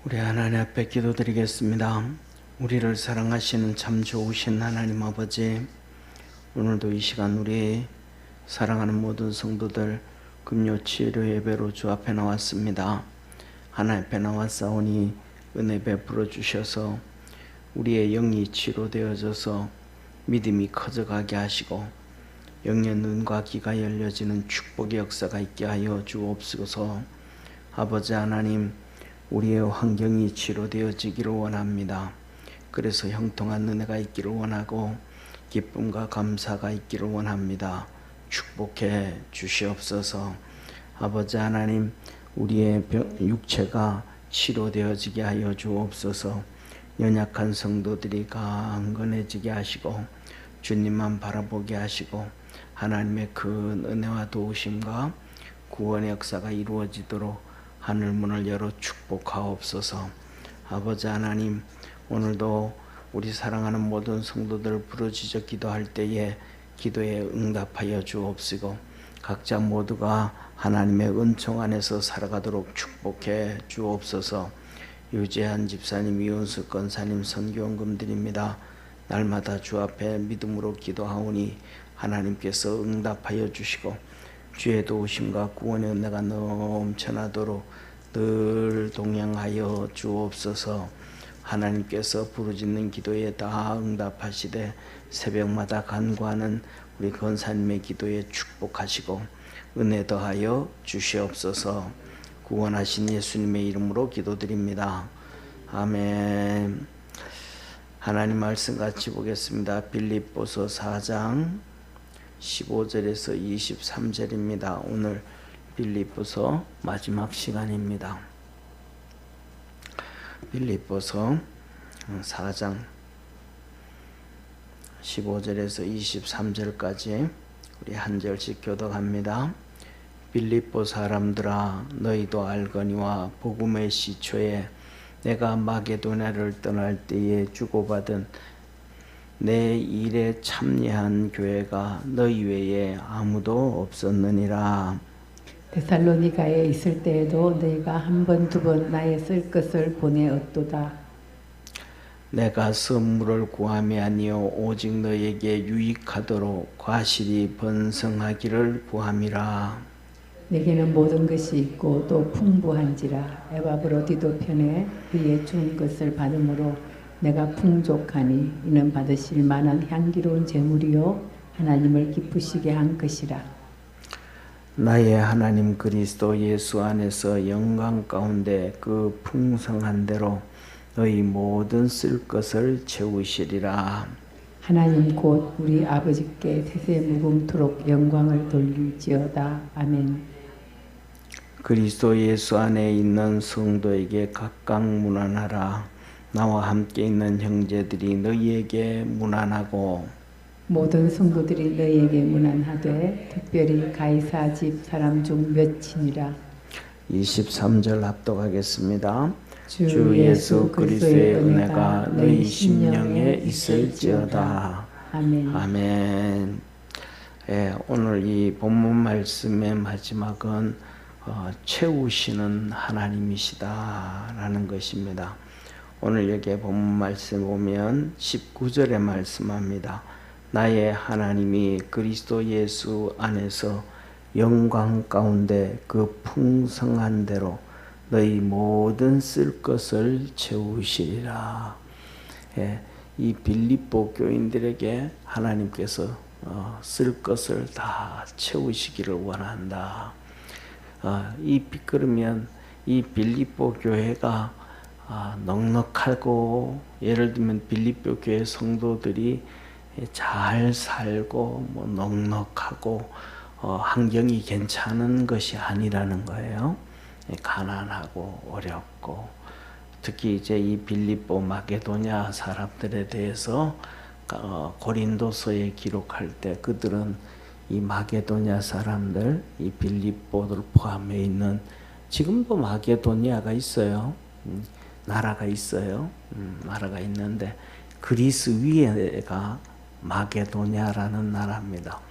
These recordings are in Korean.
우리 하나님 앞에 기도드리겠습니다. 우리를 사랑하시는 참 좋으신 하나님 아버지, 오늘도 이 시간 우리 사랑하는 모든 성도들 금요 치료 예배로 주 앞에 나왔습니다. 하나님 앞에 나왔사오니 은혜 베풀어 주셔서 우리의 영이 치료되어져서 믿음이 커져가게 하시고 영의 눈과 귀가 열려지는 축복의 역사가 있게 하여 주옵소서. 아버지 하나님, 우리의 환경이 치료되어지기를 원합니다. 그래서 형통한 은혜가 있기를 원하고 기쁨과 감사가 있기를 원합니다. 축복해 주시옵소서. 아버지 하나님, 우리의 육체가 치료되어지게 하여 주옵소서. 연약한 성도들이 강건해지게 하시고 주님만 바라보게 하시고 하나님의 큰 은혜와 도우심과 구원의 역사가 이루어지도록 하늘문을 열어 축복하옵소서. 아버지 하나님, 오늘도 우리 사랑하는 모든 성도들 부르짖어 기도할 때에 기도에 응답하여 주옵시고 각자 모두가 하나님의 은총 안에서 살아가도록 축복해 주옵소서. 유재한 집사님, 이은수 권사님 선교원금 드립니다. 날마다 주 앞에 믿음으로 기도하오니 하나님께서 응답하여 주시고 주의 도우심과 구원의 은혜가 넘쳐나도록 늘 동행하여 주옵소서. 하나님께서 부르짖는 기도에 다 응답하시되 새벽마다 간구하는 우리 권사님의 기도에 축복하시고 은혜 더하여 주시옵소서. 구원하신 예수님의 이름으로 기도드립니다. 아멘. 하나님 말씀 같이 보겠습니다. 빌립보서 4장 15절에서 23절입니다. 오늘 빌립보서 마지막 시간입니다. 빌립보서 4장 15절에서 23절까지 우리 한 절씩 교독합니다. 빌립보 사람들아, 너희도 알거니와 복음의 시초에 내가 마게도냐를 떠날 때에 주고받은 내 일에 참여한 교회가 너희 외에 아무도 없었느니라. 데살로니가에 있을 때에도 너희가 한 번 두 번 나의 쓸 것을 보내었도다. 내가 선물을 구함이 아니요 오직 너희에게 유익하도록 과실이 번성하기를 구함이라. 내게는 모든 것이 있고 또 풍부한지라. 에바브로디도 편에 그의 준 것을 받음으로 내가 풍족하니 이는 받으실 만한 향기로운 제물이요 하나님을 기쁘시게 한 것이라. 나의 하나님 그리스도 예수 안에서 영광 가운데 그 풍성한 대로 너희 모든 쓸 것을 채우시리라. 하나님 곧 우리 아버지께 세세 무궁토록 영광을 돌릴지어다. 아멘. 그리스도 예수 안에 있는 성도에게 각각 문안하라. 나와 함께 있는 형제들이 너희에게 문안하고 모든 성도들이 너희에게 문안하되 특별히 가이사 집 사람 중 몇이니라. 23절 합독하겠습니다. 주 예수 그리스도의 은혜가 너희 심령에 있을지어다. 아멘. 아멘. 오늘 이 본문 말씀의 마지막은 채우시는 하나님이시다라는 것입니다. 오늘 여기에 본문 말씀 보면 19절에 말씀합니다. 나의 하나님이 그리스도 예수 안에서 영광 가운데 그 풍성한 대로 너희 모든 쓸 것을 채우시리라. 이 빌립보 교인들에게 하나님께서 쓸 것을 다 채우시기를 원한다. 그러면 이 빌립보 교회가 넉넉하고, 예를 들면 빌립보 교회 성도들이 잘 살고 넉넉하고 환경이 괜찮은 것이 아니라는 거예요. 가난하고 어렵고, 특히 이제 이 빌립보 마게도냐 사람들에 대해서 고린도서에 기록할 때 그들은 이 마게도냐 사람들, 이 빌립보를 포함해 있는, 지금도 마게도냐가 있어요. 나라가 있어요. 나라가 있는데 그리스 위에가 마게도냐라는 나라입니다.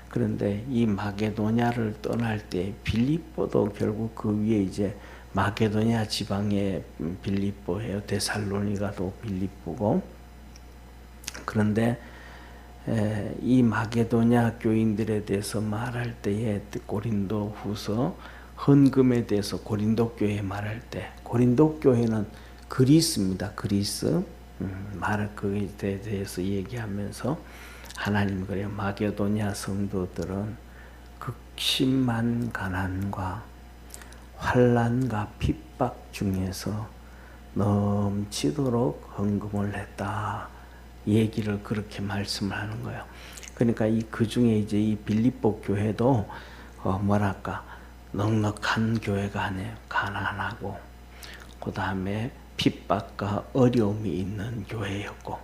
그런데 이 마게도냐를 떠날 때 빌립보도 결국 그 위에 이제 마게도냐 지방의 빌립보예요. 데살로니가도 빌립보고. 그런데 이 마게도냐 교인들에 대해서 말할 때에 고린도 후서 헌금에 대해서 고린도 교회에 말할 때, 고린도 교회는 그리스입니다. 그리스. 말할 거기에 대해서 얘기하면서 하나님 그래요. 마게도냐 성도들은 극심한 가난과 환난과 핍박 중에서 넘치도록 헌금을 했다. 얘기를 그렇게 말씀을 하는 거예요. 그러니까 그 중에 이제 이 빌립보 교회도 뭐랄까 넉넉한 교회가 아니에요. 가난하고 그 다음에 핍박과 어려움이 있는 교회였고,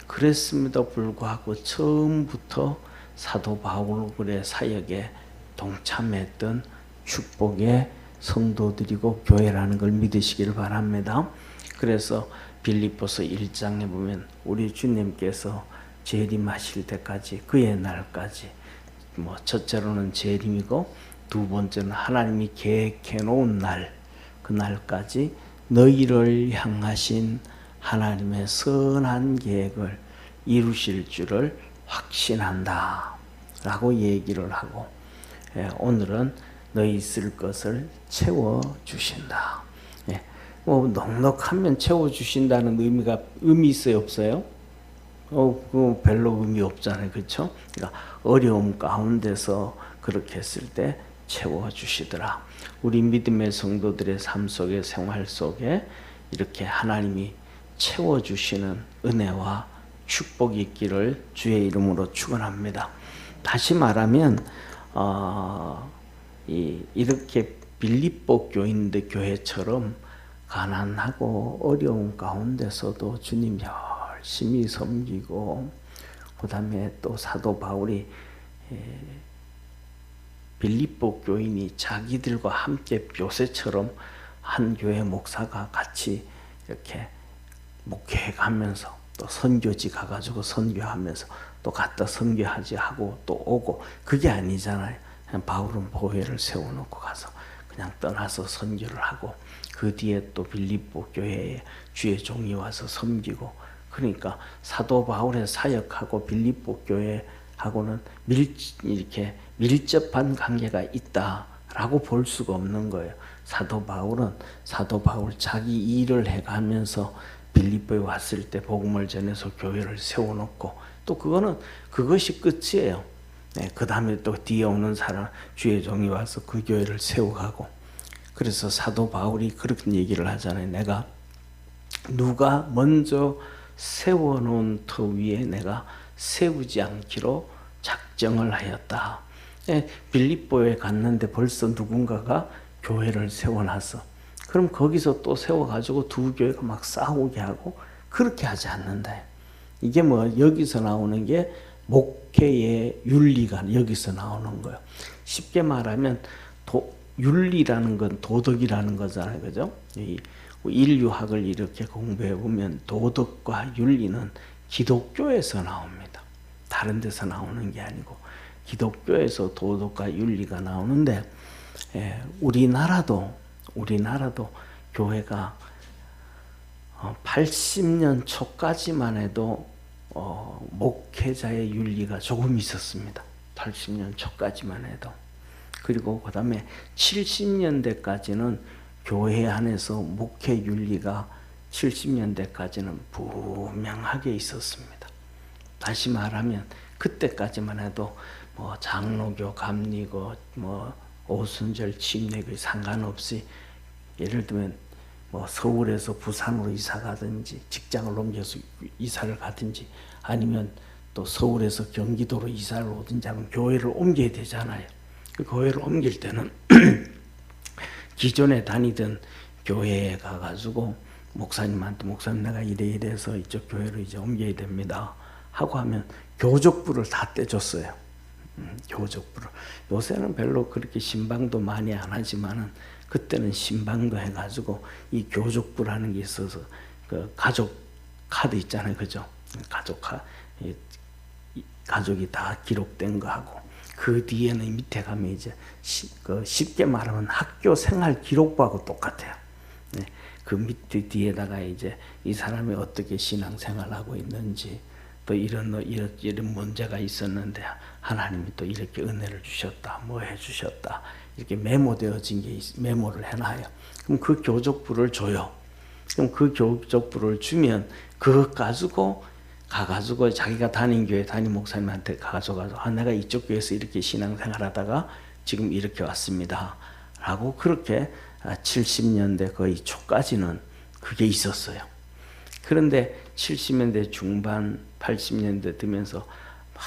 그랬음에도 불구하고 처음부터 사도 바울의 사역에 동참했던 축복의 성도들이고 교회라는 걸 믿으시기를 바랍니다. 그래서 빌립보서 1장에 보면 우리 주님께서 재림하실 때까지, 그의 날까지, 첫째로는 재림이고 두 번째는 하나님이 계획해 놓은 날, 그 날까지 너희를 향하신 하나님의 선한 계획을 이루실 줄을 확신한다 라고 얘기를 하고, 오늘은 너희 쓸 것을 채워주신다. 넉넉하면 채워주신다는 의미 있어요, 없어요? 그거 별로 의미 없잖아요, 그렇죠? 그러니까 어려움 가운데서 그렇게 했을 때 채워주시더라. 우리 믿음의 성도들의 삶 속에, 생활 속에 이렇게 하나님이 채워주시는 은혜와 축복이 있기를 주의 이름으로 축원합니다. 다시 말하면 이렇게 빌립보 교인들 교회처럼 가난하고 어려운 가운데서도 주님 열심히 섬기고, 그 다음에 또 사도 바울이 빌립보 교인이 자기들과 함께 요새처럼 한 교회 목사가 같이 이렇게 목회해 가면서 또 선교지 가가지고 선교하면서 또 갔다 선교하지 하고 또 오고, 그게 아니잖아요. 그냥 바울은 보혜를 세워놓고 가서 그냥 떠나서 선교를 하고, 그 뒤에 또 빌립보 교회에 주의 종이 와서 섬기고, 그러니까 사도 바울의 사역하고 빌립보 교회하고는 이렇게 밀접한 관계가 있다라고 볼 수가 없는 거예요. 사도 바울은 사도 바울 자기 일을 해가면서 빌립보에 왔을 때 복음을 전해서 교회를 세워놓고, 또 그것이 끝이에요. 그 다음에 또 뒤에 오는 사람 주의 종이 와서 그 교회를 세워가고. 그래서 사도 바울이 그렇게 얘기를 하잖아요. 내가 누가 먼저 세워놓은 터 위에 내가 세우지 않기로 작정을 하였다. 빌립보에 갔는데 벌써 누군가가 교회를 세워놨어. 그럼 거기서 또 세워가지고 두 교회가 막 싸우게 하고 그렇게 하지 않는다. 이게 여기서 나오는 게 목회의 윤리가 여기서 나오는 거예요. 쉽게 말하면 윤리라는 건 도덕이라는 거잖아요. 그죠? 인류학을 이렇게 공부해 보면 도덕과 윤리는 기독교에서 나옵니다. 다른 데서 나오는 게 아니고 기독교에서 도덕과 윤리가 나오는데, 우리나라도 교회가 80년 초까지만 해도 목회자의 윤리가 조금 있었습니다. 80년 초까지만 해도. 그리고 그 다음에 70년대까지는 교회 안에서 목회 윤리가 70년대까지는 분명하게 있었습니다. 다시 말하면 그때까지만 해도 장로교, 감리교, 오순절, 침례교 상관없이, 예를 들면 서울에서 부산으로 이사 가든지 직장을 옮겨서 이사를 가든지 아니면 또 서울에서 경기도로 이사를 오든지 하면 교회를 옮겨야 되잖아요. 그 교회를 옮길 때는 기존에 다니던 교회에 가가지고 목사님한테 목사님 내가 이래서 이쪽 교회로 이제 옮겨야 됩니다 하고 하면 교족부를 다 떼줬어요. 교족부를. 요새는 별로 그렇게 신방도 많이 안 하지만은 그때는 신방도 해가지고 이 교족부라는 게 있어서 그 가족 카드 있잖아요, 그죠? 가족이 다 기록된 거 하고 그 뒤에는 밑에 가면 이제 쉽게 말하면 학교 생활 기록부하고 똑같아요. 네. 그 밑에 뒤에다가 이제 이 사람이 어떻게 신앙생활하고 있는지, 또 이런 문제가 있었는데 하나님이 또 이렇게 은혜를 주셨다, 뭐 해주셨다, 이렇게 메모되어진 게 메모를 해놔요. 그럼 그 교족부를 줘요. 그럼 그 교족부를 주면 그것 가지고 가가지고 자기가 다닌 교회 담임 목사님한테 가져가서 내가 이쪽 교회에서 이렇게 신앙생활하다가 지금 이렇게 왔습니다 라고, 그렇게 70년대 거의 초까지는 그게 있었어요. 그런데 70년대 중반 80년대 되면서 막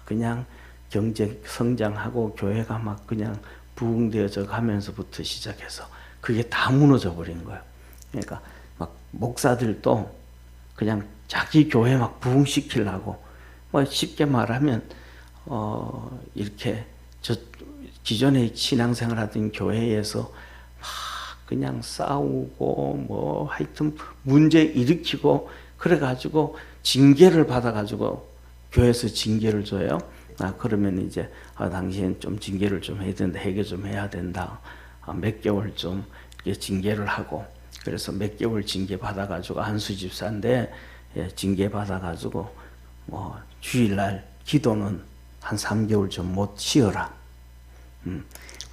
그냥 경제 성장하고 교회가 막 그냥 부흥되어져 가면서부터 시작해서 그게 다 무너져 버린 거예요. 그러니까 막 목사들도 그냥 자기 교회 막 부흥시키려고, 뭐 쉽게 말하면 이렇게 기존에 신앙생활 하던 교회에서 막 그냥 싸우고 뭐 하여튼 문제 일으키고 그래가지고 징계를 받아가지고 교회에서 징계를 줘요. 그러면 이제 당신 좀 징계를 좀 해야 된다, 해결 좀 해야 된다. 몇 개월 좀 이렇게 징계를 하고, 그래서 몇 개월 징계 받아가지고 한수 집사인데 징계 받아가지고 뭐 주일날 기도는 한 3개월 좀 못 쉬어라.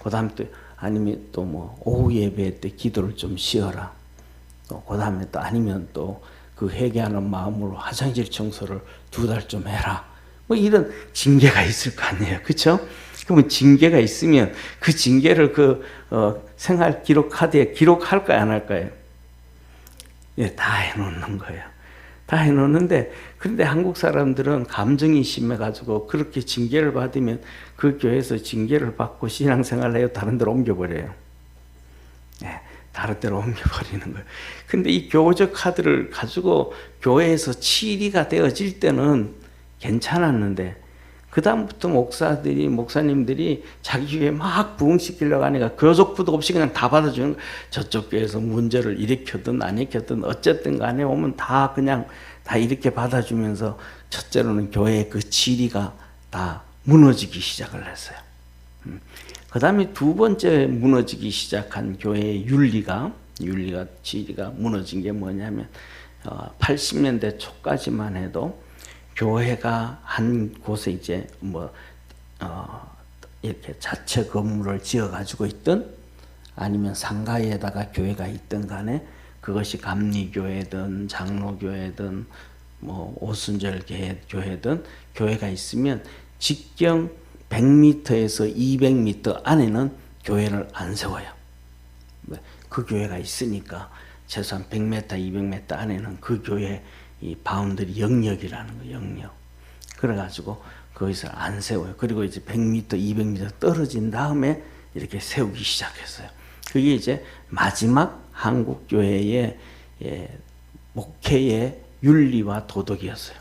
그다음에 또 아니면 또 뭐 오후 예배 때 기도를 좀 쉬어라. 또 그다음에 또 아니면 또 그 회개하는 마음으로 화장실 청소를 2달 좀 해라. 뭐 이런 징계가 있을 거 아니에요, 그렇죠? 그러면 징계가 있으면 그 징계를 생활 기록 카드에 기록할까요, 안 할까요? 예, 다 해놓는 거예요. 다 해놓는데, 그런데 한국 사람들은 감정이 심해가지고 그렇게 징계를 받으면 그 교회에서 징계를 받고 신앙생활을 해요. 다른 데로 옮겨버려요. 예, 다른 데로 옮겨버리는 거예요. 근데 이 교적 카드를 가지고 교회에서 치리가 되어질 때는 괜찮았는데, 그 다음부터 목사님들이 자기 교회 막 부흥시키려고 하니까 교족부도 없이 그냥 다 받아주는 거예요. 저쪽 교회에서 문제를 일으켰든 안 일으켰든 어쨌든 간에 오면 다 그냥 다 이렇게 받아주면서 첫째로는 교회의 그 지리가 다 무너지기 시작을 했어요. 그 다음에 두 번째 무너지기 시작한 교회의 지리가 무너진 게 뭐냐면 80년대 초까지만 해도 교회가 한 곳에 이제 이렇게 자체 건물을 지어 가지고 있든 아니면 상가에다가 교회가 있든 간에 그것이 감리교회든 장로교회든 뭐 오순절 교회든 교회가 있으면 직경 100m에서 200m 안에는 교회를 안 세워요. 그 교회가 있으니까 최소한 100m, 200m 안에는 그 교회 이 바운더리 영역이라는 거, 영역. 그래가지고 거기서 안 세워요. 그리고 이제 100m, 200m 떨어진 다음에 이렇게 세우기 시작했어요. 그게 이제 마지막 한국 교회의 목회의 윤리와 도덕이었어요.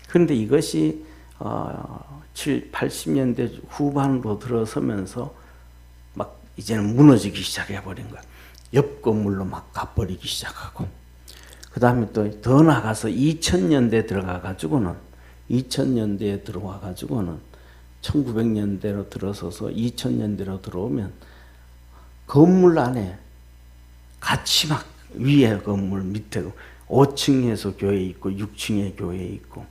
그런데 이것이 80년대 후반으로 들어서면서 막 이제는 무너지기 시작해버린 거예요. 옆 건물로 막 가버리기 시작하고. 그 다음에 또 더 나가서 2000년대에 들어와가지고는 1900년대로 들어서서 2000년대로 들어오면 건물 안에 같이 막 위에 건물 밑에 5층에서 교회 있고 6층에 교회 있고,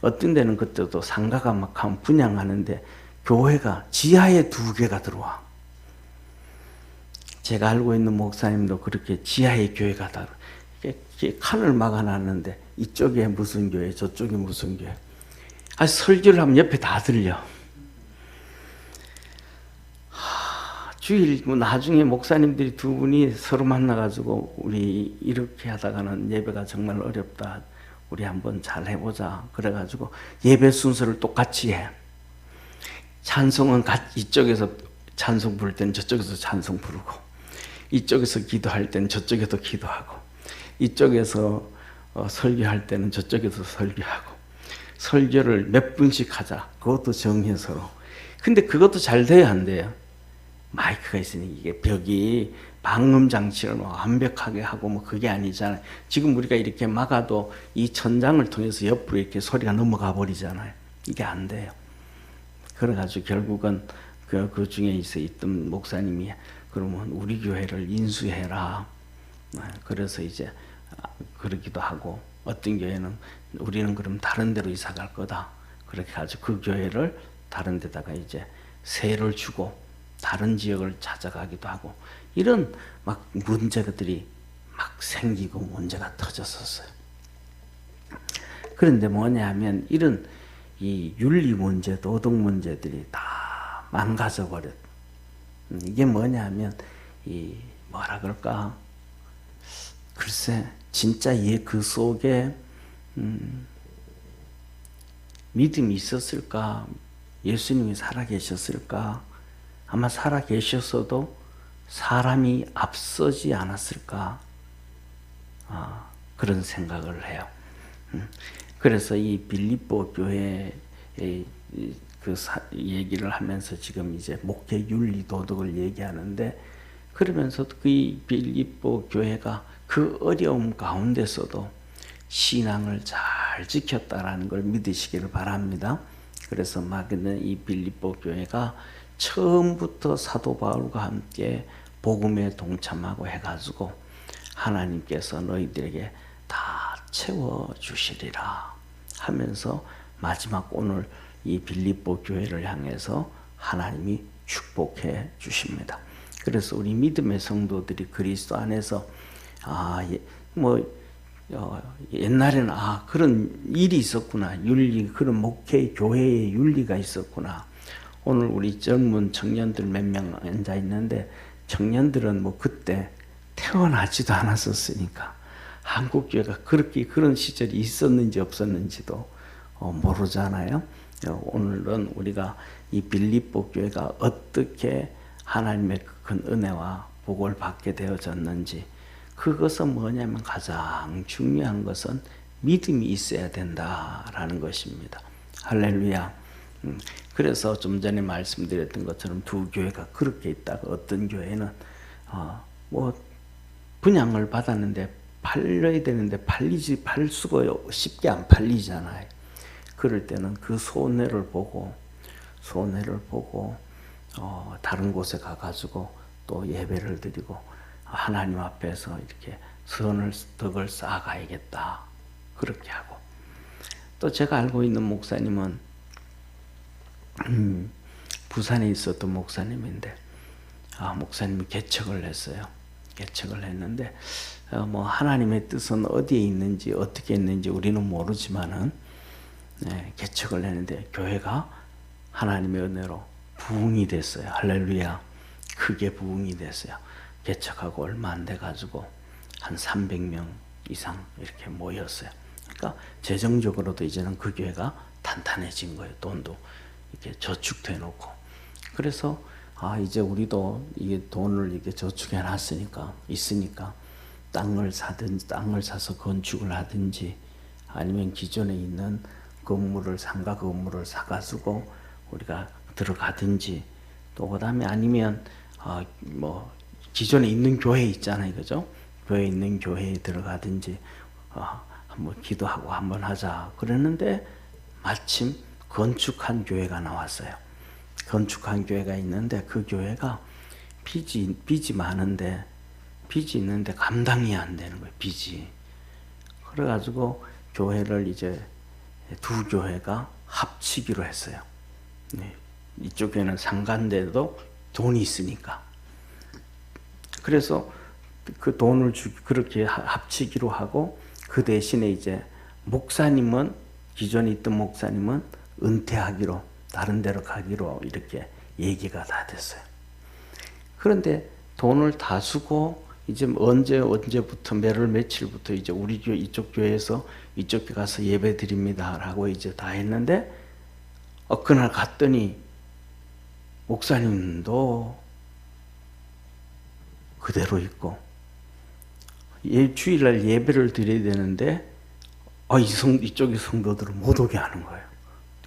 어떤 데는 그때도 상가가 막 분양하는데 교회가 지하에 2개가 들어와. 제가 알고 있는 목사님도 그렇게 지하에 교회가 다 이렇게 칸을 막아놨는데 이쪽에 무슨 교회, 저쪽에 무슨 교회. 설교를 하면 옆에 다 들려. 주일 나중에 목사님들이 2분이 서로 만나가지고 우리 이렇게 하다가는 예배가 정말 어렵다. 우리 한번 잘 해보자. 그래가지고 예배 순서를 똑같이 해. 찬송은 이쪽에서 찬송 부를 때는 저쪽에서 찬송 부르고, 이쪽에서 기도할 때는 저쪽에서 기도하고, 이쪽에서 설교할 때는 저쪽에서 설교하고, 설교를 몇 분씩 하자. 그것도 정해서로. 근데 그것도 잘 돼야 안 돼요. 마이크가 있으니 이게 벽이 방음 장치를 완벽하게 하고 뭐 그게 아니잖아요. 지금 우리가 이렇게 막아도 이 천장을 통해서 옆으로 이렇게 소리가 넘어가 버리잖아요. 이게 안 돼요. 그래가지고 결국은 그 중에 있던 목사님이 그러면 우리 교회를 인수해라. 그래서 이제 그러기도 하고, 어떤 교회는 우리는 그럼 다른 데로 이사 갈 거다. 그렇게 가지고 그 교회를 다른 데다가 이제 세를 주고 다른 지역을 찾아가기도 하고, 이런 막 문제들이 막 생기고 문제가 터졌었어요. 그런데 뭐냐 하면 이런 이 윤리 문제, 도덕 문제들이 다 망가져 버렸. 이게 뭐냐 하면 이 뭐라 그럴까? 글쎄, 진짜 그 속에 믿음이 있었을까? 예수님이 살아계셨을까? 아마 살아계셨어도 사람이 앞서지 않았을까? 그런 생각을 해요. 그래서 이 빌립보 교회의 얘기를 하면서 지금 이제 목회 윤리 도덕을 얘기하는데, 그러면서도 그 빌립보 교회가 그 어려움 가운데서도 신앙을 잘 지켰다라는 걸 믿으시기를 바랍니다. 그래서 막는 이 빌립보 교회가 처음부터 사도 바울과 함께 복음에 동참하고 해가지고 하나님께서 너희들에게 다 채워주시리라 하면서 마지막 오늘 이 빌립보 교회를 향해서 하나님이 축복해 주십니다. 그래서 우리 믿음의 성도들이 그리스도 안에서 옛날에는 그런 일이 있었구나, 윤리, 그런 목회 교회의 윤리가 있었구나. 오늘 우리 젊은 청년들 몇 명 앉아 있는데, 청년들은 뭐 그때 태어나지도 않았었으니까 한국 교회가 그렇게 그런 시절이 있었는지 없었는지도 모르잖아요. 오늘은 우리가 이 빌립보 교회가 어떻게 하나님의 큰 은혜와 복을 받게 되어졌는지, 그것은 뭐냐면 가장 중요한 것은 믿음이 있어야 된다라는 것입니다. 할렐루야. 그래서 좀 전에 말씀드렸던 것처럼 두 교회가 그렇게 있다가, 어떤 교회는 분양을 받았는데 팔려야 되는데 팔 수가 쉽게 안 팔리잖아요. 그럴 때는 그 손해를 보고 다른 곳에 가가지고 또 예배를 드리고 하나님 앞에서 이렇게 덕을 쌓아가야겠다, 그렇게 하고. 또 제가 알고 있는 목사님은 부산에 있었던 목사님인데, 목사님이 개척을 했어요. 개척을 했는데 하나님의 뜻은 어디에 있는지 어떻게 했는지 우리는 모르지만은 개척을 했는데 교회가 하나님의 은혜로 부흥이 됐어요. 할렐루야. 크게 부흥이 됐어요. 개척하고 얼마 안 돼가지고 한 300명 이상 이렇게 모였어요. 그러니까 재정적으로도 이제는 그 교회가 탄탄해진 거예요. 돈도 이렇게 저축돼 놓고. 그래서 이제 우리도 이게 돈을 이렇게 저축해 놨으니까, 있으니까 땅을 사서 건축을 하든지, 아니면 기존에 있는 상가 건물을 사가지고 우리가 들어가든지, 또 그다음에 아니면 기존에 있는 교회 있잖아요, 그죠? 교회 있는 교회에 들어가든지 한번 기도하고 한번 하자 그랬는데, 마침 건축한 교회가 나왔어요. 건축한 교회가 있는데, 그 교회가 빚이 많은데, 빚이 있는데 감당이 안 되는 거예요, 빚이. 그래가지고 교회를 이제 두 교회가 합치기로 했어요. 이쪽 교회는 상가인데도 돈이 있으니까. 그래서 그 돈을 그렇게 합치기로 하고, 그 대신에 이제 기존에 있던 목사님은 은퇴하기로, 다른 데로 가기로 이렇게 얘기가 다 됐어요. 그런데 돈을 다 쓰고 이제 언제부터 몇월 며칠부터 이제 우리 교회 이쪽 교회에서 이쪽 교회 가서 예배 드립니다라고 이제 다 했는데, 그날 갔더니 목사님도 그대로 있고, 주일날 예배를 드려야 되는데 이쪽의 성도들을 못 오게 하는 거예요.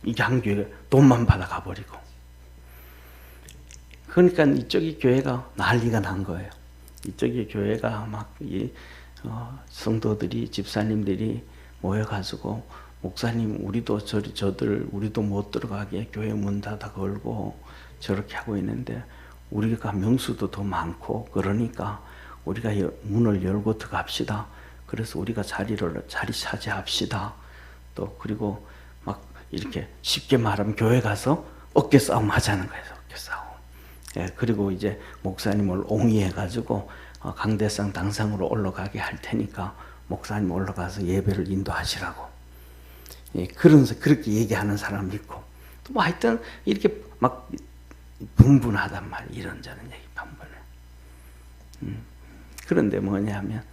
이게 한 교회가 돈만 받아가 버리고. 그러니까 이쪽의 교회가 난리가 난 거예요. 이쪽의 교회가 막 성도들이, 집사님들이 모여가지고 목사님 우리도 우리도 못 들어가게 교회 문 닫아 걸고 저렇게 하고 있는데 우리가 명수도 더 많고 그러니까 우리가 문을 열고 들어갑시다. 그래서 우리가 자리 차지합시다. 또 그리고 막 이렇게 쉽게 말하면 교회 가서 어깨 싸움 하자는 거예요. 어깨 싸움. 예, 그리고 이제 목사님을 옹이해가지고 강대상 당상으로 올라가게 할 테니까 목사님 올라가서 예배를 인도하시라고. 예, 그렇게 얘기하는 사람 있고 또 뭐 하여튼 이렇게 막 분분하단 말이에요. 이런저런 얘기 반분을. 그런데 뭐냐면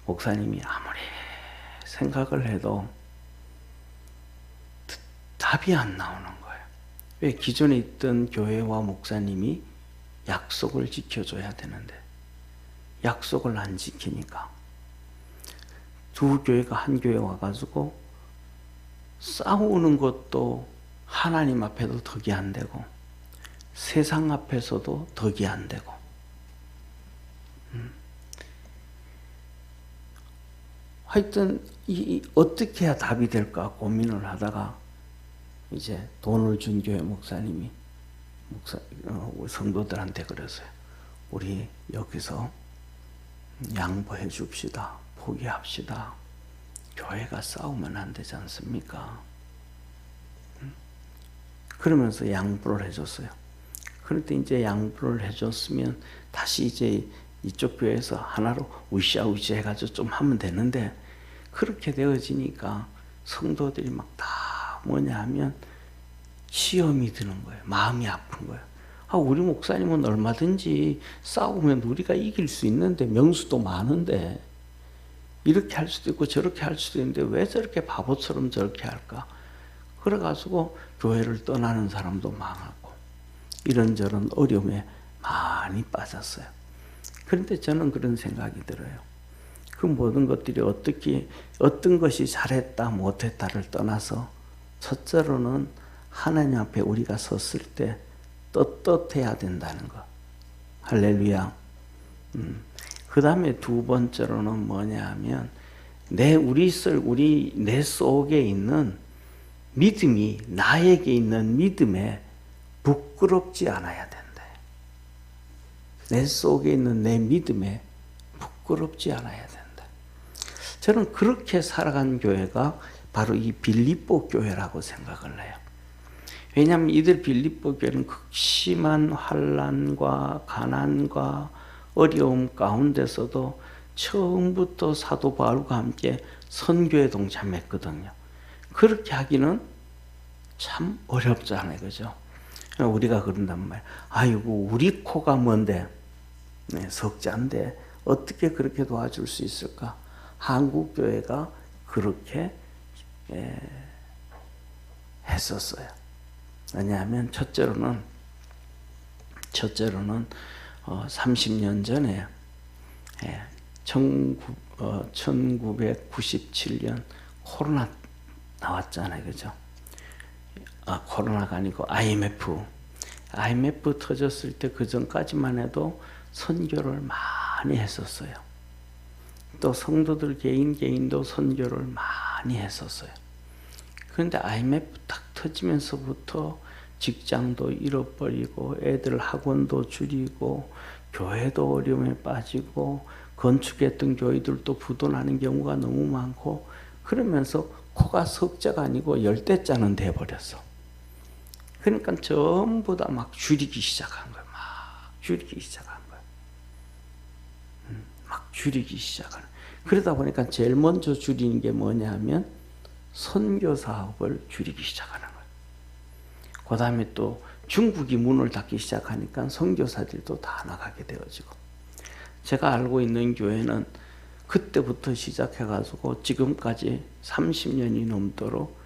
목사님이 아무리 생각을 해도 답이 안 나오는 거예요. 왜 기존에 있던 교회와 목사님이 약속을 지켜줘야 되는데 약속을 안 지키니까 두 교회가 한 교회 와가지고 싸우는 것도 하나님 앞에도 덕이 안 되고 세상 앞에서도 덕이 안 되고 하여튼 어떻게 해야 답이 될까 고민을 하다가 이제 돈을 준 교회 목사님이 성도들한테 그랬어요. 우리 여기서 양보해 줍시다. 포기합시다. 교회가 싸우면 안 되지 않습니까? 그러면서 양보를 해줬어요. 그런데 이제 양보를 해줬으면 다시 이제 이쪽 교회에서 하나로 으쌰으쌰 해가지고 좀 하면 되는데 그렇게 되어지니까 성도들이 막 다 뭐냐 하면 시험이 드는 거예요. 마음이 아픈 거예요. 우리 목사님은 얼마든지 싸우면 우리가 이길 수 있는데 명수도 많은데 이렇게 할 수도 있고 저렇게 할 수도 있는데 왜 저렇게 바보처럼 저렇게 할까? 그래가지고 교회를 떠나는 사람도 많았고 이런저런 어려움에 많이 빠졌어요. 그런데 저는 그런 생각이 들어요. 그 모든 것들이 어떤 것이 잘했다 못했다를 떠나서 첫째로는 하나님 앞에 우리가 섰을 때 떳떳해야 된다는 것. 할렐루야. 그 다음에 두 번째로는 뭐냐 하면 내 속에 있는 믿음이 나에게 있는 믿음에 부끄럽지 않아야 된다. 내 속에 있는 내 믿음에 부끄럽지 않아야 된다. 저는 그렇게 살아간 교회가 바로 이 빌립보 교회라고 생각을 해요. 왜냐하면 이들 빌립보 교회는 극심한 환난과 가난과 어려움 가운데서도 처음부터 사도 바울과 함께 선교에 동참했거든요. 그렇게 하기는 참 어렵잖아요. 그죠? 우리가 그런단 말이에요. 아이고 우리 코가 뭔데 석자인데 어떻게 그렇게 도와줄 수 있을까? 한국교회가 그렇게 했었어요. 왜냐하면 첫째로는 30년 전에 1997년 코로나 나왔잖아요. 그죠? 코로나가 아니고 IMF 터졌을 때 그 전까지만 해도 선교를 많이 했었어요. 또 성도들 개인도 선교를 많이 했었어요. 그런데 IMF 딱 터지면서부터 직장도 잃어버리고 애들 학원도 줄이고 교회도 어려움에 빠지고 건축했던 교회들도 부도나는 경우가 너무 많고 그러면서 코가 석자가 아니고 열대자는 돼버렸어. 그러니까 전부 다 막 줄이기 시작한 거야. 막 줄이기 시작한 거야. 막 줄이기 시작하는. 그러다 보니까 제일 먼저 줄이는 게 뭐냐 하면 선교 사업을 줄이기 시작하는 거야. 그 다음에 또 중국이 문을 닫기 시작하니까 선교사들도 다 나가게 되어지고. 제가 알고 있는 교회는 그때부터 시작해가지고 지금까지 30년이 넘도록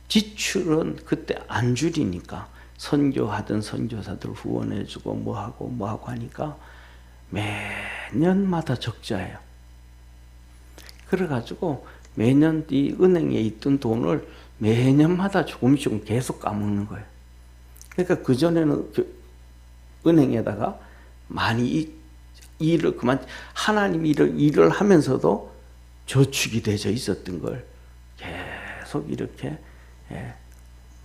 지출은 그때 안 줄이니까 선교하던 선교사들 후원해주고 뭐하고 하니까 매년마다 적자예요. 그래가지고 매년 이 은행에 있던 돈을 매년마다 조금씩 계속 까먹는 거예요. 그러니까 그전에는 은행에다가 많이 하나님 일을 하면서도 저축이 되어 있었던 걸 계속 이렇게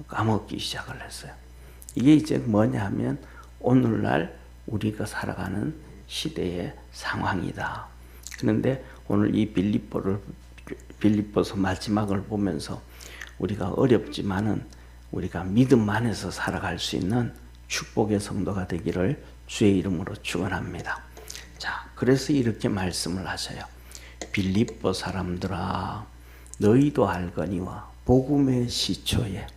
까먹기 시작을 했어요. 이게 이제 뭐냐 하면 오늘날 우리가 살아가는 시대의 상황이다. 그런데 오늘 이 빌립보서 마지막을 보면서 우리가 어렵지만은 우리가 믿음 안에서 살아갈 수 있는 축복의 성도가 되기를 주의 이름으로 축원합니다. 자, 그래서 이렇게 말씀을 하셔요. 빌립보 사람들아, 너희도 알거니와 복음의 시초에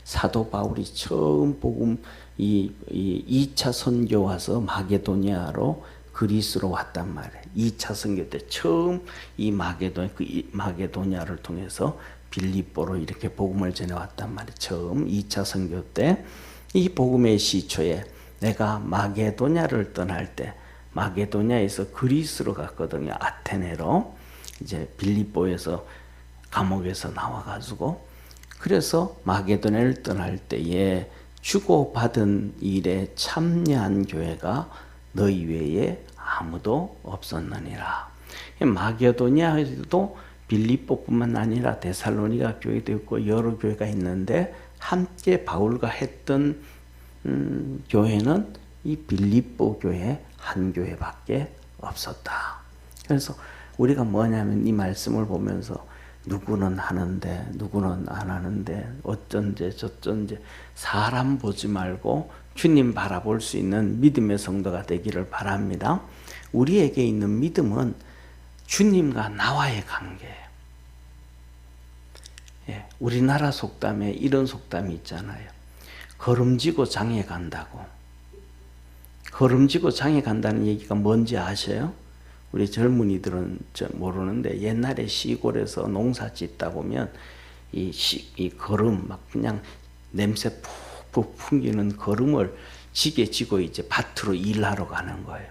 사도 바울이 처음 복음 이 2차 선교 와서 마게도니아로 그리스로 왔단 말이에요. 2차 선교 때 처음 이 마게도니아를 통해서 빌립보로 이렇게 복음을 전해왔단 말이에요. 처음 2차 선교 때 이 복음의 시초에 내가 마게도니아를 떠날 때 마게도니아에서 그리스로 갔거든요. 아테네로. 이제 빌립보에서 감옥에서 나와가지고 그래서 마게도니아를 떠날 때에 주고받은 일에 참여한 교회가 너희 외에 아무도 없었느니라. 마게도니아에도 빌립보뿐만 아니라 데살로니가 교회도 있고 여러 교회가 있는데 함께 바울과 했던 교회는 이 빌립보 교회 한 교회밖에 없었다. 그래서 우리가 뭐냐면 이 말씀을 보면서 누구는 하는데 누구는 안 하는데 어쩐지 저쩐지 사람 보지 말고 주님 바라볼 수 있는 믿음의 성도가 되기를 바랍니다. 우리에게 있는 믿음은 주님과 나와의 관계예요. 우리나라 속담에 이런 속담이 있잖아요. 걸음지고 장에 간다고. 걸음지고 장에 간다는 얘기가 뭔지 아셔요? 우리 젊은이들은 모르는데 옛날에 시골에서 농사 짓다 보면 이 걸음 막 그냥 냄새 푹푹 풍기는 걸음을 지게 지고 이제 밭으로 일하러 가는 거예요.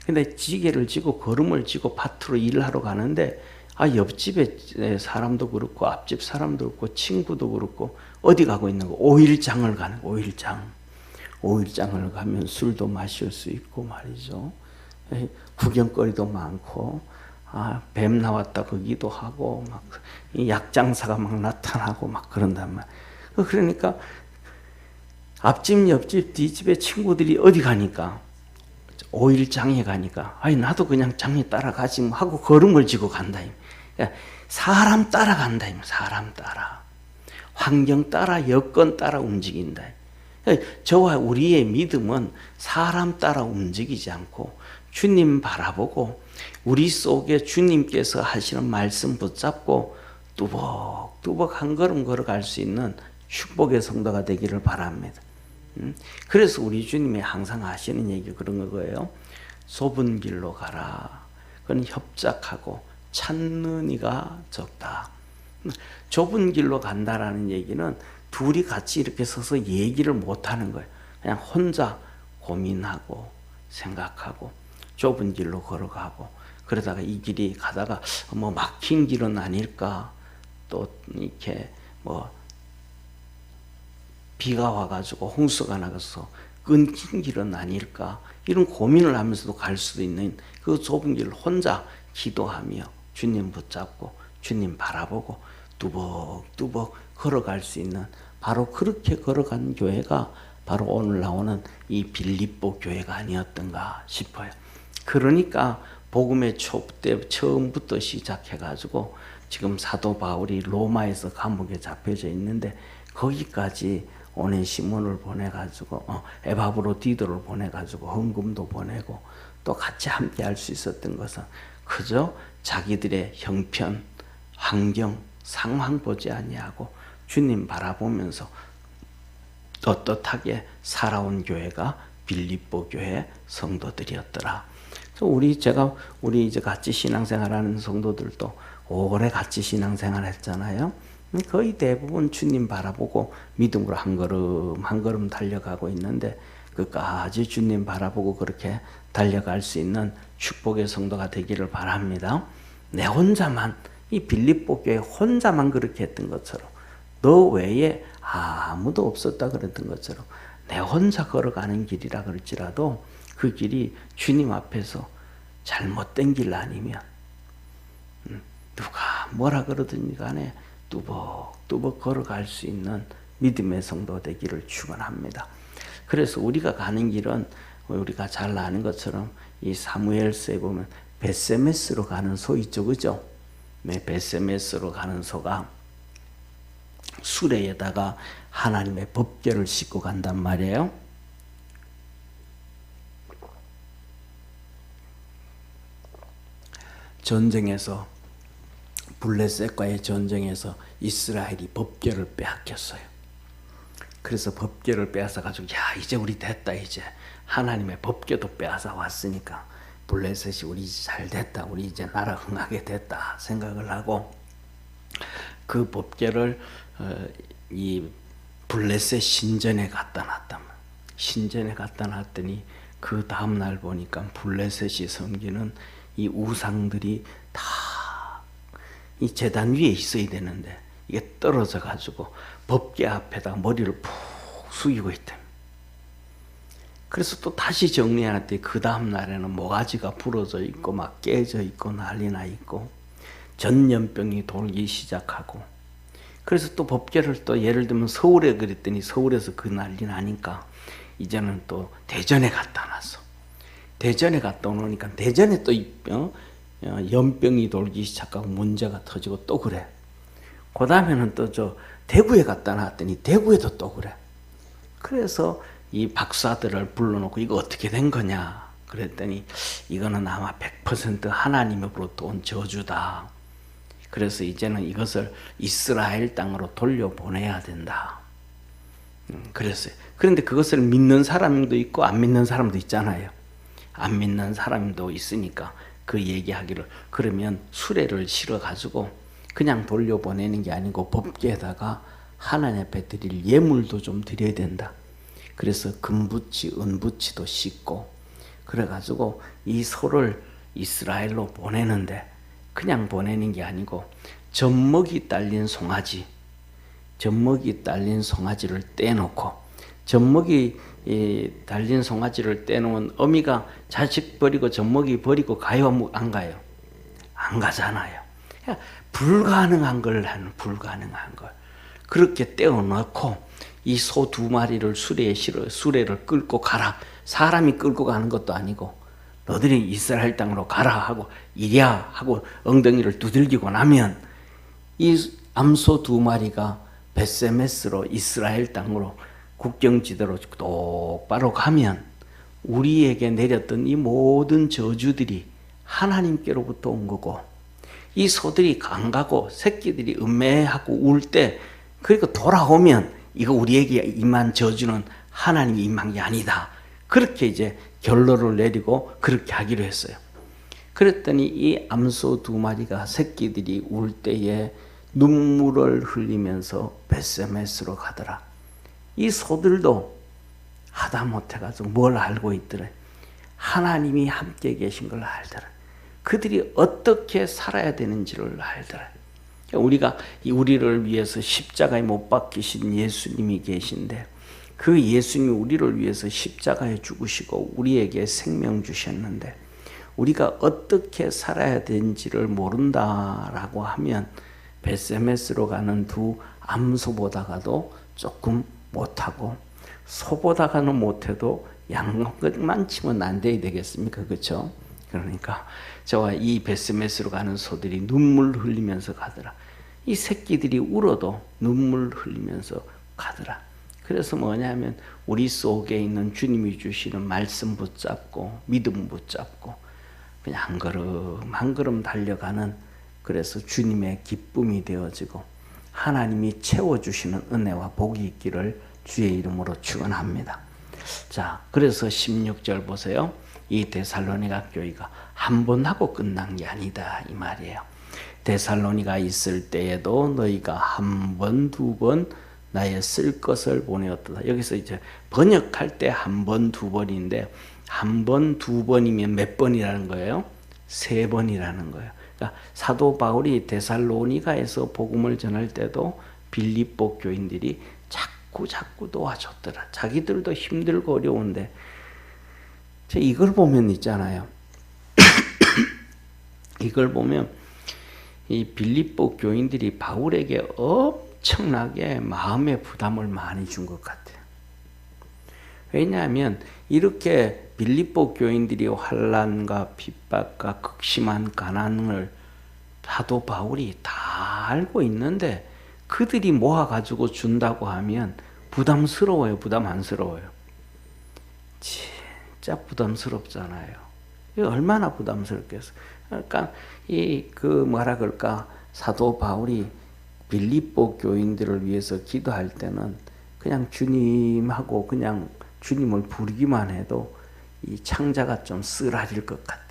근데 지게를 지고 걸음을 지고 밭으로 일하러 가는데 옆집에 사람도 그렇고 앞집 사람도 그렇고 친구도 그렇고 어디 가고 있는 거? 오일장을 가는 거. 오일장을 가면 술도 마실 수 있고 말이죠. 구경거리도 많고 뱀 나왔다 거기도 하고 막 약장사가 막 나타나고 막 그런단 말이에요. 그러니까 앞집 옆집 뒤집의 친구들이 어디 가니까 오일장에 가니까 나도 그냥 장에 따라가지 뭐 하고 걸음을 지고 간다. 그러니까 사람 따라간다. 사람 따라. 환경 따라 여건 따라 움직인다. 저와 우리의 믿음은 사람 따라 움직이지 않고 주님 바라보고 우리 속에 주님께서 하시는 말씀 붙잡고 뚜벅뚜벅 한 걸음 걸어갈 수 있는 축복의 성도가 되기를 바랍니다. 그래서 우리 주님이 항상 하시는 얘기 그런 거예요. 좁은 길로 가라. 그건 협작하고 찾는 이가 적다. 좁은 길로 간다라는 얘기는 둘이 같이 이렇게 서서 얘기를 못하는 거예요. 그냥 혼자 고민하고 생각하고 좁은 길로 걸어가고 그러다가 이 길이 가다가 뭐 막힌 길은 아닐까, 또 이렇게 뭐 비가 와가지고 홍수가 나가서 끊긴 길은 아닐까, 이런 고민을 하면서도 갈 수도 있는 그 좁은 길을 혼자 기도하며 주님 붙잡고 주님 바라보고 뚜벅뚜벅 걸어갈 수 있는, 바로 그렇게 걸어간 교회가 바로 오늘 나오는 이 빌립보 교회가 아니었던가 싶어요. 그러니까 복음의 때 처음부터 시작해가지고 지금 사도 바울이 로마에서 감옥에 잡혀져 있는데 거기까지 오네시모를 보내가지고 에바브로디도를 보내가지고 헌금도 보내고 또 같이 함께 할 수 있었던 것은 그저 자기들의 형편, 환경, 상황 보지 아니하고 주님 바라보면서 떳떳하게 살아온 교회가 빌립보 교회 성도들이었더라. 그래서 우리 이제 같이 신앙생활하는 성도들도 오래 같이 신앙생활했잖아요. 거의 대부분 주님 바라보고 믿음으로 한 걸음 한 걸음 달려가고 있는데 끝까지 주님 바라보고 그렇게 달려갈 수 있는 축복의 성도가 되기를 바랍니다. 내 혼자만, 이 빌립보 교회 혼자만 그렇게 했던 것처럼, 너 외에 아무도 없었다 그랬던 것처럼 내 혼자 걸어가는 길이라 그럴지라도 그 길이 주님 앞에서 잘못된 길 아니면 누가 뭐라 그러든지 간에 뚜벅뚜벅 걸어갈 수 있는 믿음의 성도 되기를 축원합니다. 그래서 우리가 가는 길은 우리가 잘 아는 것처럼 이 사무엘서에 보면 베세메스로 가는 소 있죠, 그죠? 네, 베세메스로 가는 소가 수레에다가 하나님의 법궤를 싣고 간단 말이에요. 전쟁에서 블레셋과의 전쟁에서 이스라엘이 법궤를 빼앗겼어요. 그래서 법궤를 빼앗아 가지고 야 이제 우리 됐다, 이제 하나님의 법궤도 빼앗아 왔으니까 블레셋이 우리 이제 잘 됐다, 우리 이제 나라 흥하게 됐다 생각을 하고 그 법궤를 이 블레셋 신전에 갖다 놨단 말이에요. 신전에 갖다 놨더니 그 다음 날 보니까 블레셋이 섬기는 이 우상들이 다 이 제단 위에 있어야 되는데 이게 떨어져 가지고 법궤 앞에다 머리를 푹 숙이고 있대. 그래서 또 다시 정리하는데 그 다음 날에는 모가지가 부러져 있고 막 깨져 있고 난리나 있고 전염병이 돌기 시작하고, 그래서 또 법궤를 또 예를 들면 서울에 그랬더니 서울에서 그 난리 나니까 이제는 또 대전에 갖다 놨어. 대전에 갖다 놓으니까 대전에 또 연병이 돌기 시작하고 문제가 터지고 또 그래. 그 다음에는 또 저 대구에 갖다 놨더니 대구에도 또 그래. 그래서 이 박사들을 불러놓고 이거 어떻게 된 거냐 그랬더니 이거는 아마 100% 하나님으로부터 온 저주다. 그래서 이제는 이것을 이스라엘 땅으로 돌려보내야 된다. 그랬어요. 그런데 그것을 믿는 사람도 있고 안 믿는 사람도 있잖아요. 안 믿는 사람도 있으니까 그 얘기하기를, 그러면 수레를 실어가지고 그냥 돌려보내는 게 아니고 법궤에다가 하나님 앞에 드릴 예물도 좀 드려야 된다. 그래서 금부치, 은부치도 싣고 그래가지고 이 소를 이스라엘로 보내는데 그냥 보내는 게 아니고 젖먹이 딸린 송아지를 떼놓고, 젖먹이 달린 송아지를 떼놓은 어미가 자식 버리고 젖먹이 버리고 가요? 안 가요? 안 가잖아요. 불가능한 걸 하는, 불가능한 걸 그렇게 떼어놓고 이 소 2마리를 수레에 실어 수레를 끌고 가라. 사람이 끌고 가는 것도 아니고 너들이 이스라엘 땅으로 가라 하고 이랴 하고 엉덩이를 두들기고 나면 이 암소 2마리가 베세메스로 이스라엘 땅으로 국경지대로 똑바로 가면 우리에게 내렸던 이 모든 저주들이 하나님께로부터 온 거고, 이 소들이 안 가고 새끼들이 음매하고 울 때 그러니까 돌아오면 이거 우리에게 임한 저주는 하나님이 임한 게 아니다. 그렇게 이제 결론을 내리고 그렇게 하기로 했어요. 그랬더니 이 암소 2마리가 새끼들이 울 때에 눈물을 흘리면서 베세메스로 가더라. 이 소들도 하다못해가지고 뭘 알고 있더래? 하나님이 함께 계신 걸 알더라. 그들이 어떻게 살아야 되는지를 알더라. 우리가 우리를 위해서 십자가에 못 박히신 예수님이 계신데 그 예수님이 우리를 위해서 십자가에 죽으시고 우리에게 생명 주셨는데 우리가 어떻게 살아야 되는지를 모른다라고 하면 베세메스로 가는 2 암소보다가도 조금 못하고, 소보다가는 못해도 양것만 치면 안 돼야 되겠습니까? 그렇죠? 그러니까 저와 이 베세메스로 가는 소들이 눈물 흘리면서 가더라. 이 새끼들이 울어도 눈물 흘리면서 가더라. 그래서 뭐냐면 우리 속에 있는 주님이 주시는 말씀 붙잡고 믿음 붙잡고 그냥 한 걸음 한 걸음 달려가는, 그래서 주님의 기쁨이 되어지고 하나님이 채워주시는 은혜와 복이 있기를 주의 이름으로 축원합니다. 자, 그래서 16절 보세요. 이 데살로니가 교회가 한 번 하고 끝난 게 아니다 이 말이에요. 데살로니가 있을 때에도 너희가 한 번, 2번 나의 쓸 것을 보내었다. 여기서 이제 번역할 때 한 번, 2번인데 한 번, 2번이면 몇 번이라는 거예요? 3번이라는 거예요. 그러니까 사도 바울이 데살로니가에서 복음을 전할 때도 빌립보 교인들이 자꾸 도와줬더라. 자기들도 힘들고 어려운데 이걸 보면 있잖아요. 이걸 보면 이 빌립보 교인들이 바울에게 엄청나게 마음의 부담을 많이 준 것 같아요. 왜냐하면 이렇게 빌립보 교인들이 환난과 핍박과 극심한 가난을 사도 바울이 다 알고 있는데 그들이 모아가지고 준다고 하면 부담스러워요, 부담 안스러워요? 진짜 부담스럽잖아요. 얼마나 부담스럽겠어. 그러니까 뭐라 그럴까, 사도 바울이 빌립보 교인들을 위해서 기도할 때는 그냥 주님하고 그냥 주님을 부르기만 해도 이 창자가 좀 쓰라릴 것 같아.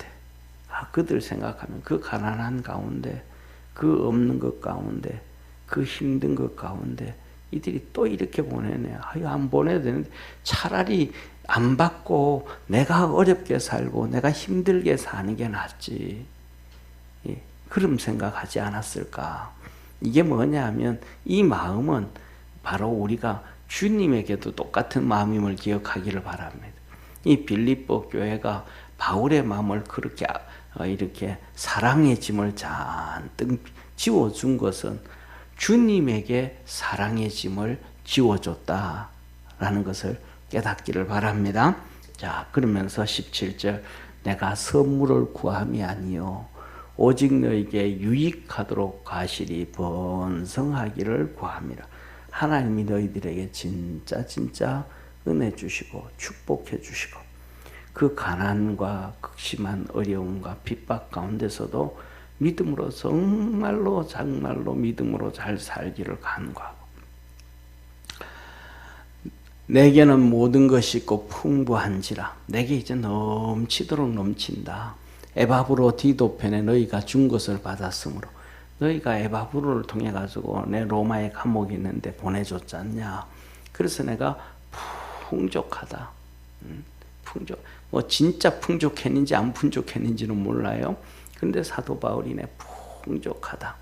그들 생각하면 그 가난한 가운데, 그 없는 것 가운데, 그 힘든 것 가운데 이들이 또 이렇게 보내네. 안 보내도 되는데 차라리 안 받고 내가 어렵게 살고 내가 힘들게 사는 게 낫지. 그런 생각하지 않았을까? 이게 뭐냐 하면 이 마음은 바로 우리가 주님에게도 똑같은 마음임을 기억하기를 바랍니다. 이 빌립보 교회가 바울의 마음을 그렇게 이렇게 사랑의 짐을 잔뜩 지워준 것은 주님에게 사랑의 짐을 지워줬다라는 것을 깨닫기를 바랍니다. 자, 그러면서 17절, 내가 선물을 구함이 아니요 오직 너에게 유익하도록 과실이 번성하기를 구함이라. 하나님이 너희들에게 진짜 은혜 주시고 축복해 주시고 그 가난과 극심한 어려움과 핍박 가운데서도 믿음으로 정말로 믿음으로 잘 살기를 간구하고, 내게는 모든 것이 있고 풍부한지라. 내게 이제 넘치도록 넘친다. 에바브로디도편에 너희가 준 것을 받았으므로, 너희가 에바브로를 통해 가지고 내 로마에 감옥이 있는데 보내줬지 않냐. 그래서 내가 풍족하다. 진짜 풍족했는지 안 풍족했는지는 몰라요. 근데 사도 바울이 내 풍족하다.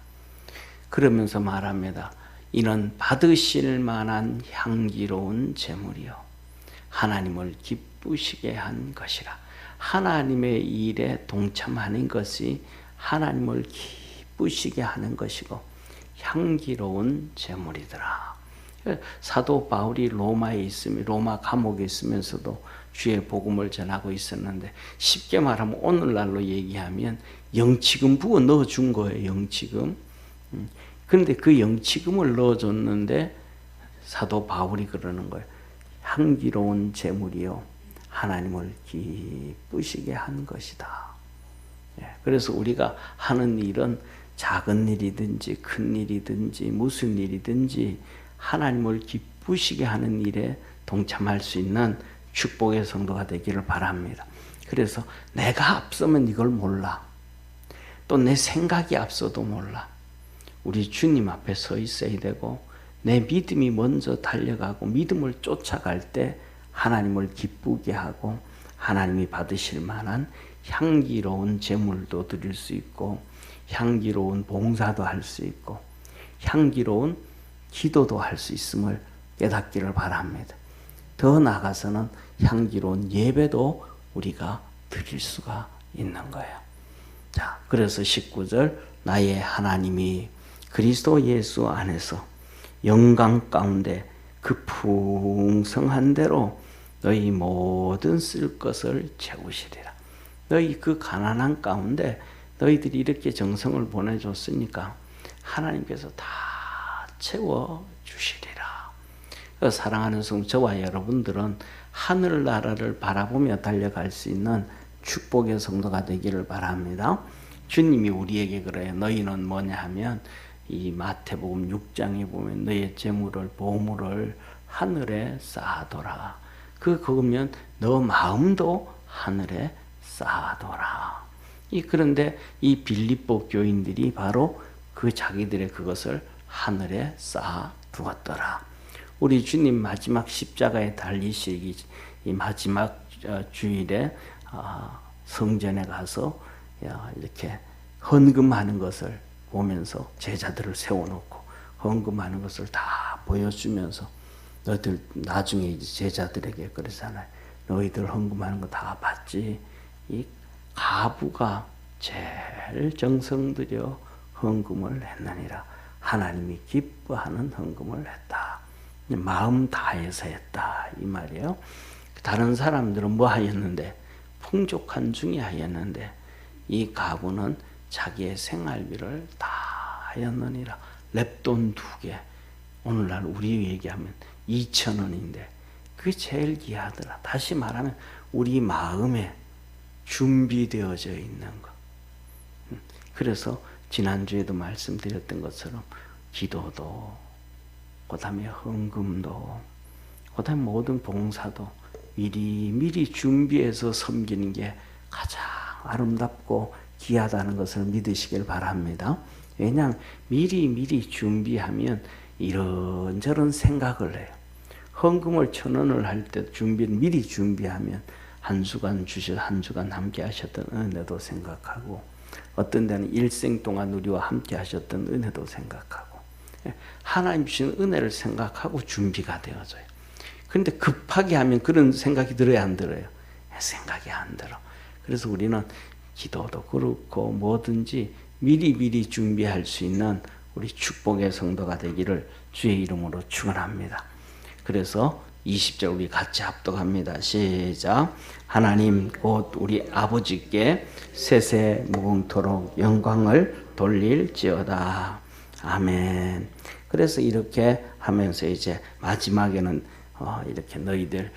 그러면서 말합니다. 이는 받으실 만한 향기로운 제물이요 하나님을 기쁘시게 한 것이라. 하나님의 일에 동참하는 것이 하나님을 기쁘시게 하는 것이고 향기로운 제물이더라. 사도 바울이 로마에 있으면 로마 감옥에 있으면서도 주의 복음을 전하고 있었는데, 쉽게 말하면 오늘날로 얘기하면 영치금 부어 넣어준 거예요. 영치금. 그런데 그 영치금을 넣어줬는데 사도 바울이 그러는 거예요. 향기로운 제물이요 하나님을 기쁘시게 한 것이다. 그래서 우리가 하는 일은 작은 일이든지 큰 일이든지 무슨 일이든지 하나님을 기쁘시게 하는 일에 동참할 수 있는 축복의 성도가 되기를 바랍니다. 그래서 내가 앞서면 이걸 몰라. 또 내 생각이 앞서도 몰라. 우리 주님 앞에 서 있어야 되고 내 믿음이 먼저 달려가고 믿음을 쫓아갈 때 하나님을 기쁘게 하고 하나님이 받으실 만한 향기로운 제물도 드릴 수 있고 향기로운 봉사도 할 수 있고 향기로운 기도도 할 수 있음을 깨닫기를 바랍니다. 더 나아가서는 향기로운 예배도 우리가 드릴 수가 있는 거예요. 자, 그래서 19절, 나의 하나님이 그리스도 예수 안에서 영광 가운데 그 풍성한 대로 너희 모든 쓸 것을 채우시리라. 너희 그 가난한 가운데 너희들이 이렇게 정성을 보내줬으니까 하나님께서 다 채워주시리라. 사랑하는 성도, 저와 여러분들은 하늘나라를 바라보며 달려갈 수 있는 축복의 성도가 되기를 바랍니다. 주님이 우리에게 그래요. 너희는 뭐냐 하면 이 마태복음 6장에 보면 너의 재물을 보물을 하늘에 쌓아둬라. 그거면 너 마음도 하늘에 쌓아둬라. 그런데 이 빌립보 교인들이 바로 그 자기들의 그것을 하늘에 쌓아두었더라. 우리 주님 마지막 십자가에 달리시기 이 마지막 주일에 성전에 가서 이렇게 헌금하는 것을 보면서 제자들을 세워놓고 헌금하는 것을 다 보여주면서 너희들 나중에 제자들에게 그러잖아요. 너희들 헌금하는 거 다 봤지? 이 가부가 제일 정성 들여 헌금을 했느니라. 하나님이 기뻐하는 헌금을 했다. 마음 다해서 했다 이 말이에요. 다른 사람들은 뭐 하였는데? 풍족한 중에 하였는데 이 가구는 자기의 생활비를 다 하였느니라. 랩돈 2개. 오늘날 우리 얘기하면 2,000원인데 그게 제일 귀하더라. 다시 말하면 우리 마음에 준비되어져 있는 것. 그래서 지난주에도 말씀드렸던 것처럼 기도도, 그 다음에 헌금도, 그 다음에 모든 봉사도 미리 준비해서 섬기는 게 가장 아름답고 귀하다는 것을 믿으시길 바랍니다. 왜냐하면 미리 준비하면 이런저런 생각을 해요. 헌금을 1,000원을 할 때 미리 준비하면 한 주간 한 주간 함께 하셨던 은혜도 생각하고, 어떤 데는 일생 동안 우리와 함께 하셨던 은혜도 생각하고, 하나님 주신 은혜를 생각하고 준비가 되어져요. 그런데 급하게 하면 그런 생각이 들어야 안 들어요? 생각이 안 들어. 그래서 우리는 기도도 그렇고 뭐든지 미리 준비할 수 있는 우리 축복의 성도가 되기를 주의 이름으로 축원합니다. 그래서 20절 우리 같이 합독합니다. 시작. 하나님 곧 우리 아버지께 세세 무궁토록 영광을 돌릴지어다. 아멘. 그래서 이렇게 하면서 이제 마지막에는 이렇게 너희들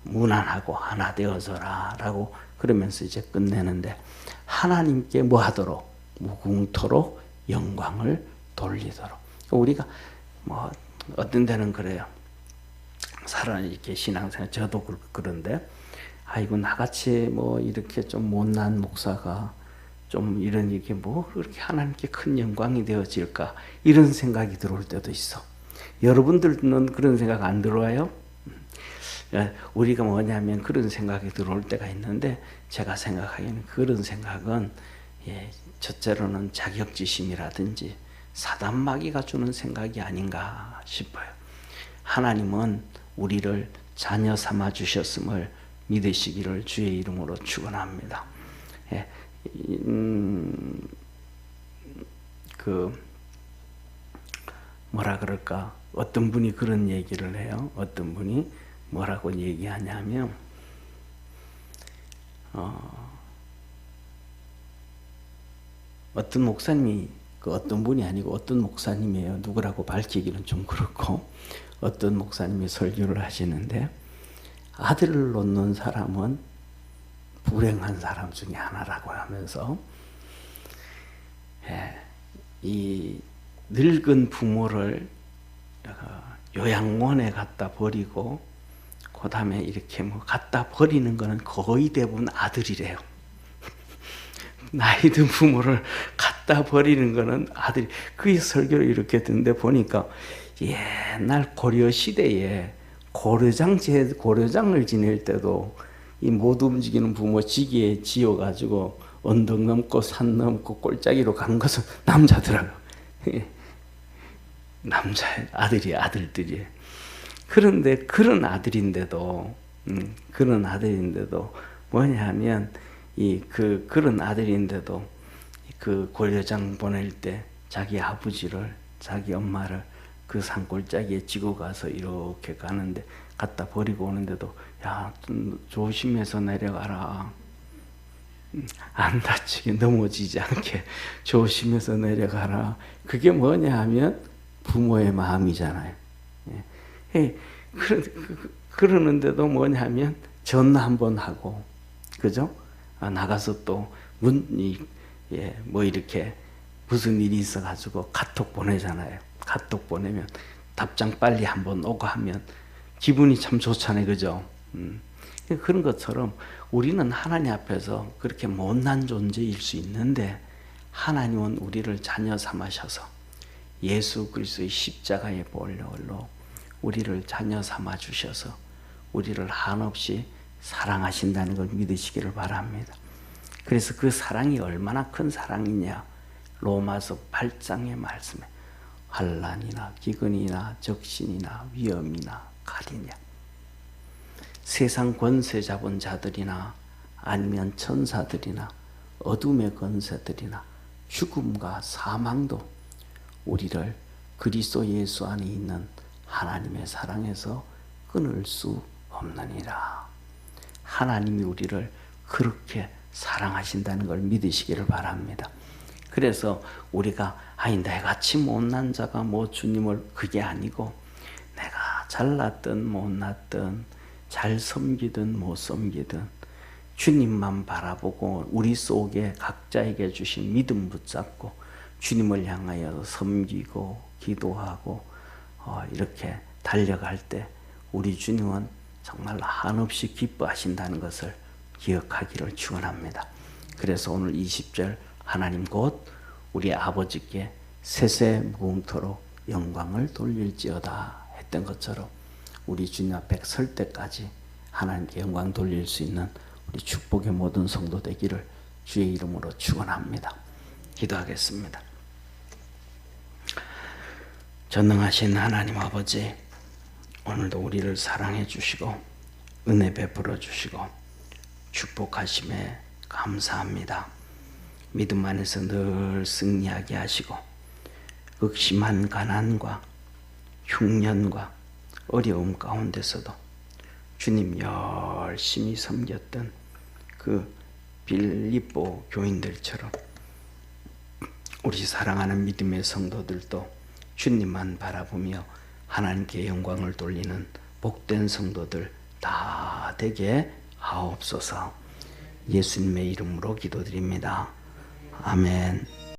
무난하고 하나 되어서라 라고 그러면서 이제 끝내는데, 하나님께 뭐 하도록? 무궁토록 영광을 돌리도록. 우리가 뭐 어떤 데는 그래요. 살아 이렇게 신앙생활, 저도 그런데 아이고 나같이 뭐 이렇게 좀 못난 목사가 좀 이런 이게 뭐 그렇게 하나님께 큰 영광이 되어질까, 이런 생각이 들어올 때도 있어. 여러분들은 그런 생각 안 들어와요? 우리가 뭐냐면 그런 생각이 들어올 때가 있는데, 제가 생각하기에는 그런 생각은 첫째로는 자격지심이라든지 사단마귀가 주는 생각이 아닌가 싶어요. 하나님은 우리를 자녀 삼아 주셨음을 믿으시기를 주의 이름으로 축원합니다. 뭐라 그럴까? 어떤 분이 그런 얘기를 해요. 어떤 분이 뭐라고 얘기하냐면, 어떤 목사님이, 어떤 분이 아니고 어떤 목사님이에요. 누구라고 밝히기는 좀 그렇고, 어떤 목사님이 설교를 하시는데, 아들을 놓는 사람은 불행한 사람 중에 하나라고 하면서, 이 늙은 부모를 요양원에 갖다 버리고, 그 다음에 이렇게 뭐 갖다 버리는 거는 거의 대부분 아들이래요. 나이 든 부모를 갖다 버리는 거는 아들이. 그 설교를 이렇게 듣는데 보니까 옛날 고려 시대에 고려장을 지낼 때도 이 못 움직이는 부모 지기에 지어가지고 언덕 넘고 산 넘고 골짜기로 간 것은 남자더라고. 아들들이. 그런데 그런 아들인데도 뭐냐면 그런 아들인데도 그 고려장 보낼 때 자기 아버지를, 자기 엄마를 그 산골짜기에 지고 가서 이렇게 가는데, 갖다 버리고 오는데도 야, 좀 조심해서 내려가라. 안 다치게, 넘어지지 않게 조심해서 내려가라. 그게 뭐냐 하면 부모의 마음이잖아요. 그러는데도 뭐냐 하면 전화 한번 하고, 그죠? 나가서 또 뭐 이렇게 무슨 일이 있어가지고 카톡 보내잖아요. 카톡 보내면 답장 빨리 한번 오고 하면 기분이 참 좋잖아요. 그죠? 그런 것처럼 우리는 하나님 앞에서 그렇게 못난 존재일 수 있는데, 하나님은 우리를 자녀 삼으셔서 예수 그리스도의 십자가의 보혈로 우리를 자녀 삼아 주셔서 우리를 한없이 사랑하신다는 걸 믿으시기를 바랍니다. 그래서 그 사랑이 얼마나 큰 사랑이냐, 로마서 8장의 말씀에 환난이나 기근이나 적신이나 위험이나 칼이냐, 세상 권세 잡은 자들이나 아니면 천사들이나 어둠의 권세들이나 죽음과 사망도 우리를 그리스도 예수 안에 있는 하나님의 사랑에서 끊을 수 없느니라. 하나님이 우리를 그렇게 사랑하신다는 걸 믿으시기를 바랍니다. 그래서 우리가 내같이 못난 자가 뭐 주님을, 그게 아니고 내가 잘났든 못났든 잘 섬기든 못 섬기든 주님만 바라보고 우리 속에 각자에게 주신 믿음 붙잡고 주님을 향하여 섬기고 기도하고 이렇게 달려갈 때 우리 주님은 정말 한없이 기뻐하신다는 것을 기억하기를 축원합니다. 그래서 오늘 20절 하나님 곧 우리 아버지께 세세 무궁토록 영광을 돌릴지어다 했던 것처럼 우리 주님 앞에 설 때까지 하나님께 영광 돌릴 수 있는 우리 축복의 모든 성도 되기를 주의 이름으로 축원합니다. 기도하겠습니다. 전능하신 하나님 아버지, 오늘도 우리를 사랑해 주시고 은혜 베풀어 주시고 축복하심에 감사합니다. 믿음 안에서 늘 승리하게 하시고 극심한 가난과 흉년과 어려움 가운데서도 주님 열심히 섬겼던 그 빌립보 교인들처럼 우리 사랑하는 믿음의 성도들도 주님만 바라보며 하나님께 영광을 돌리는 복된 성도들 다 되게 하옵소서. 예수님의 이름으로 기도드립니다. 아멘.